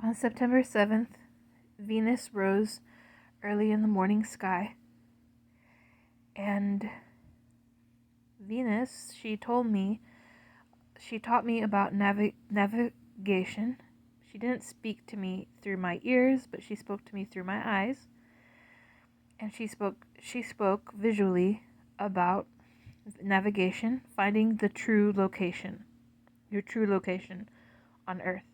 On September 7th, Venus rose early in the morning sky, and Venus, she taught me about navigation. She didn't speak to me through my ears, but she spoke to me through my eyes, and she spoke visually about navigation, finding the true location, your true location on Earth.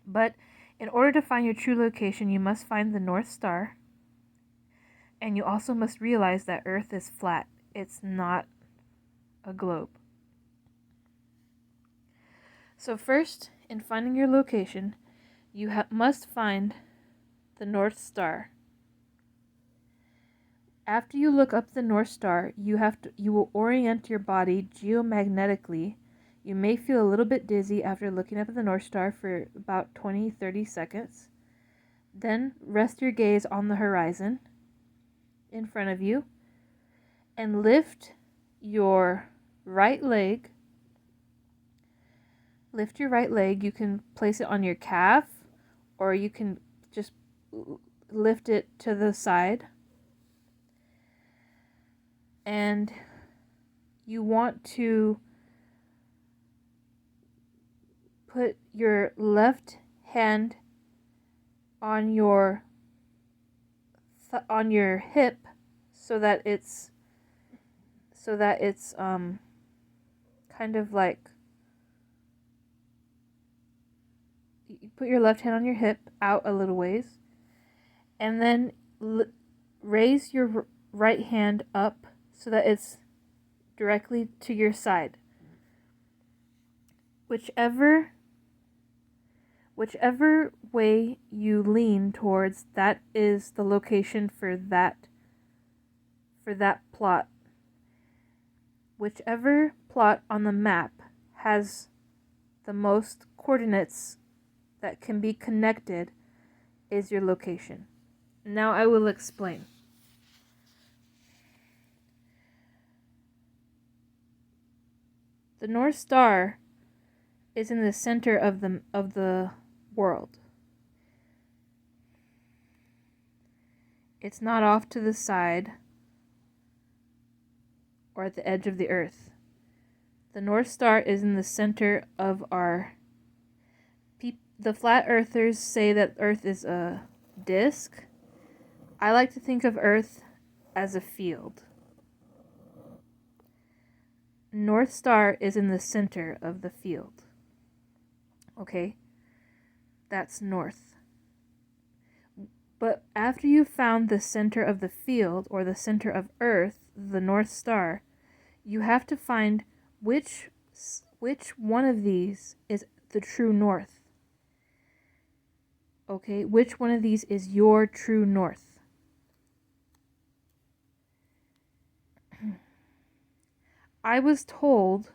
But in order to find your true location, you must find the North Star, and you also must realize that Earth is flat. It's not a globe. So first, in finding your location, you must find the North Star. After you look up the North Star, you will orient your body geomagnetically. You may feel a little bit dizzy after looking up at the North Star for about 20-30 seconds. Then rest your gaze on the horizon in front of you and lift your right leg. Lift your right leg. You can place it on your calf, or you can just lift it to the side. And you want to put your left hand on your hip so that it's kind of like, you put your left hand on your hip out a little ways, and then raise your right hand up so that it's directly to your side. Whichever way you lean towards, that is the location for that plot. Whichever plot on the map has the most coordinates that can be connected is your location. Now I will explain. The North Star is in the center of the world. It's not off to the side or at the edge of the earth. The North Star is in the center of the flat earthers say that Earth is a disc. I like to think of Earth as a field. North Star is in the center of the field. Okay? That's north. But after you've found the center of the field, or the center of Earth, the North Star, you have to find which one of these is the true north. Okay? Which one of these is your true north? I was told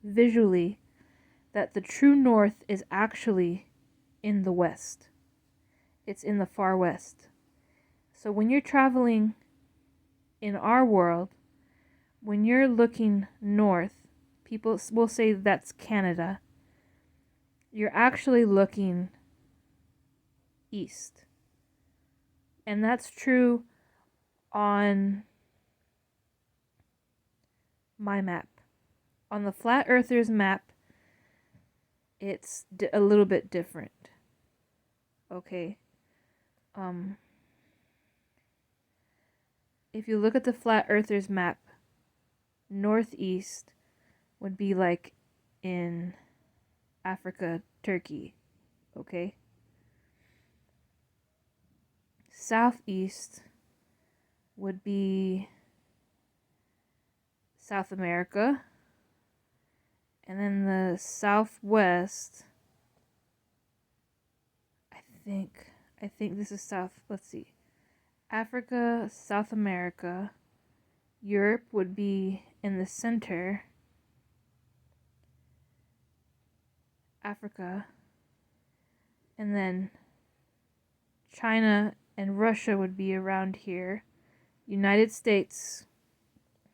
visually that the true north is actually in the west. It's in the far west. So when you're traveling in our world, when you're looking north, people will say that's Canada. You're actually looking east. And that's true on my map. On the Flat Earthers map, it's a little bit different. Okay. If you look at the Flat Earthers map, northeast would be like in Africa, Turkey. Okay. Southeast would be South America. And then the southwest, I think this is let's see. Africa, South America, Europe would be in the center. Africa. And then China and Russia would be around here. United States,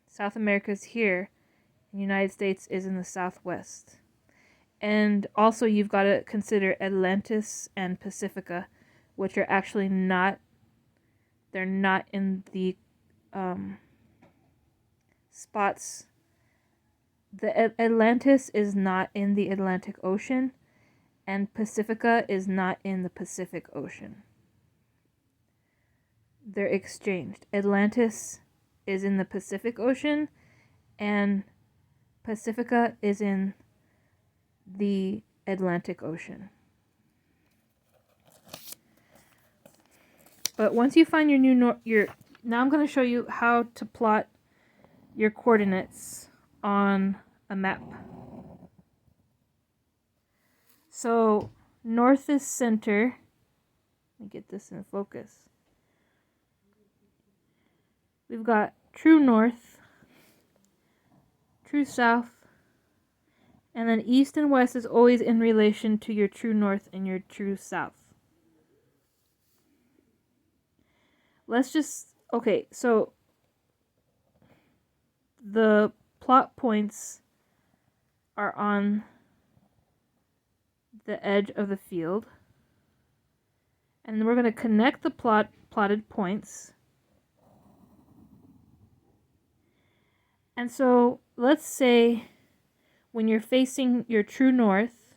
South America's here, and United States is in the southwest. And also you've got to consider Atlantis and Pacifica, which are actually not, they're not in the spots. The Atlantis is not in the Atlantic Ocean, and Pacifica is not in the Pacific Ocean. They're exchanged. Atlantis is in the Pacific Ocean, and Pacifica is in the Atlantic Ocean. But once you find your now I'm going to show you how to plot your coordinates on a map. So north is center. Let me get this in focus. We've got true north, true south, and then east and west is always in relation to your true north and your true south. Let's just, okay, so the plot points are on the edge of the field. And then we're going to connect the plotted points. And so let's say when you're facing your true north,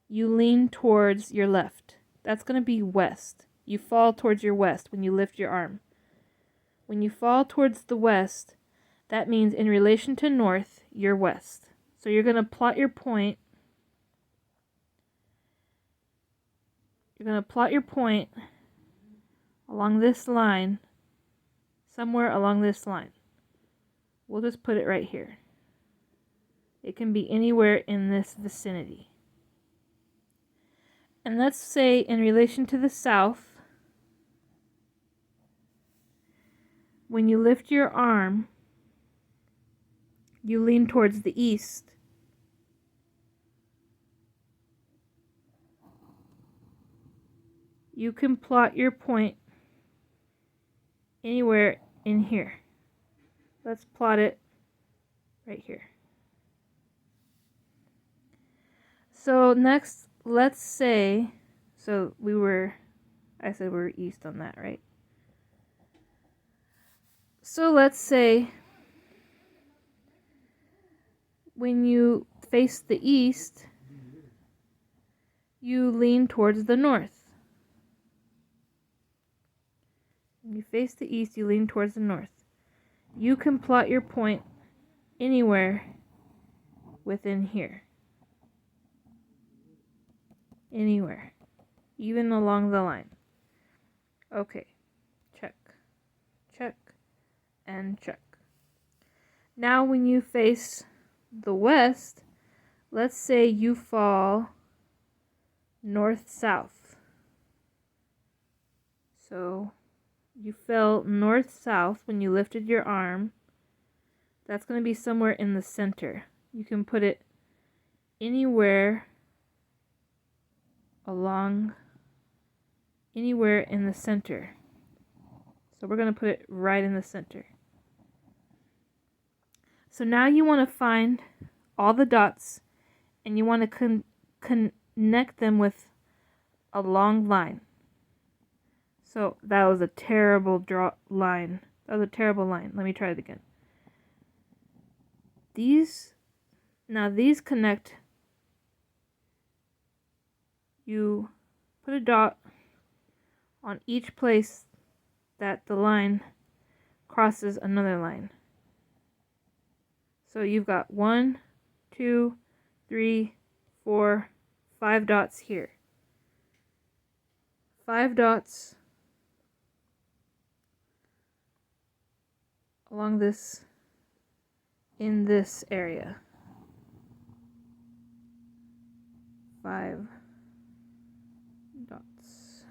you lean towards your left. That's going to be west. You fall towards your west when you lift your arm. When you fall towards the west, that means in relation to north, you're west. So you're going to plot your point. You're going to plot your point along this line, somewhere along this line. We'll just put it right here. It can be anywhere in this vicinity. And let's say in relation to the south, when you lift your arm, you lean towards the east. You can plot your point anywhere in here. Let's plot it right here. So next, let's say, I said we were east on that, right? So let's say when you face the east, you lean towards the north. When you face the east, you lean towards the north. You can plot your point anywhere within here. Anywhere. Even along the line. Okay. Check. Check. And check. Now when you face the west, let's say you fall north-south. So you fell north-south when you lifted your arm. That's going to be somewhere in the center. You can put it anywhere in the center. So we're going to put it right in the center. So now you want to find all the dots and you want to connect them with a long line. So that was a terrible line. That was a terrible line. Let me try it again. These connect. You put a dot on each place that the line crosses another line. So you've got 1, 2, 3, 4, 5 dots here. 5 dots along in this area. 5 dots.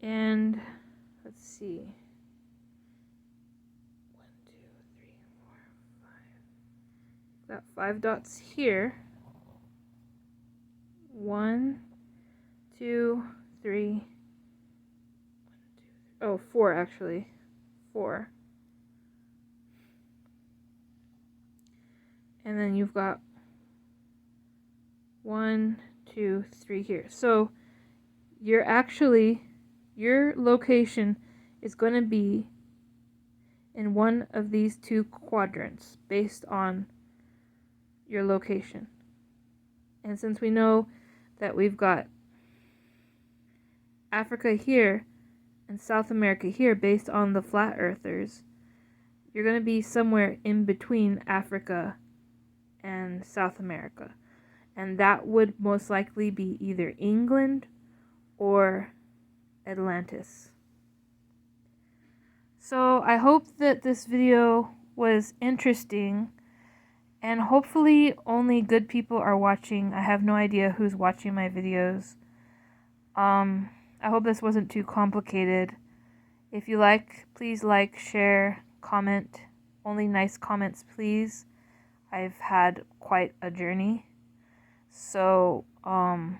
And let's see. 1, 2, 3, 4, 5. Got 5 dots here. 1, 2, 3. 4 actually. 4. And then you've got 1, 2, 3 here. So your location is going to be in one of these two quadrants based on your location. And since we know that we've got Africa here and South America here based on the flat earthers, you're going to be somewhere in between Africa and South America. And that would most likely be either England or Atlantis. So I hope that this video was interesting, and hopefully only good people are watching. I have no idea who's watching my videos. I hope this wasn't too complicated. If you like, please like, share, comment. Only nice comments, please. I've had quite a journey. So, I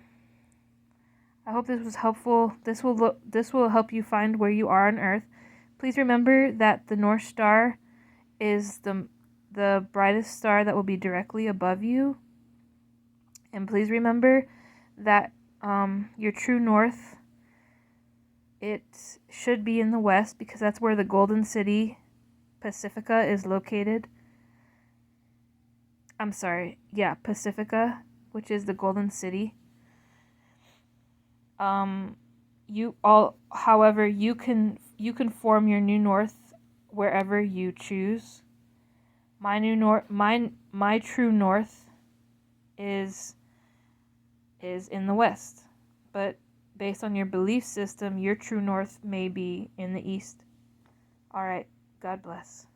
hope this was helpful. This will help you find where you are on Earth. Please remember that the North Star is the brightest star that will be directly above you. And please remember that your true north, it should be in the west, because that's where the Golden City, Pacifica, is located. I'm sorry, yeah, Pacifica, which is the Golden City. However, you can form your new north wherever you choose. My true north is in the west, but based on your belief system, your true north may be in the east. All right, God bless.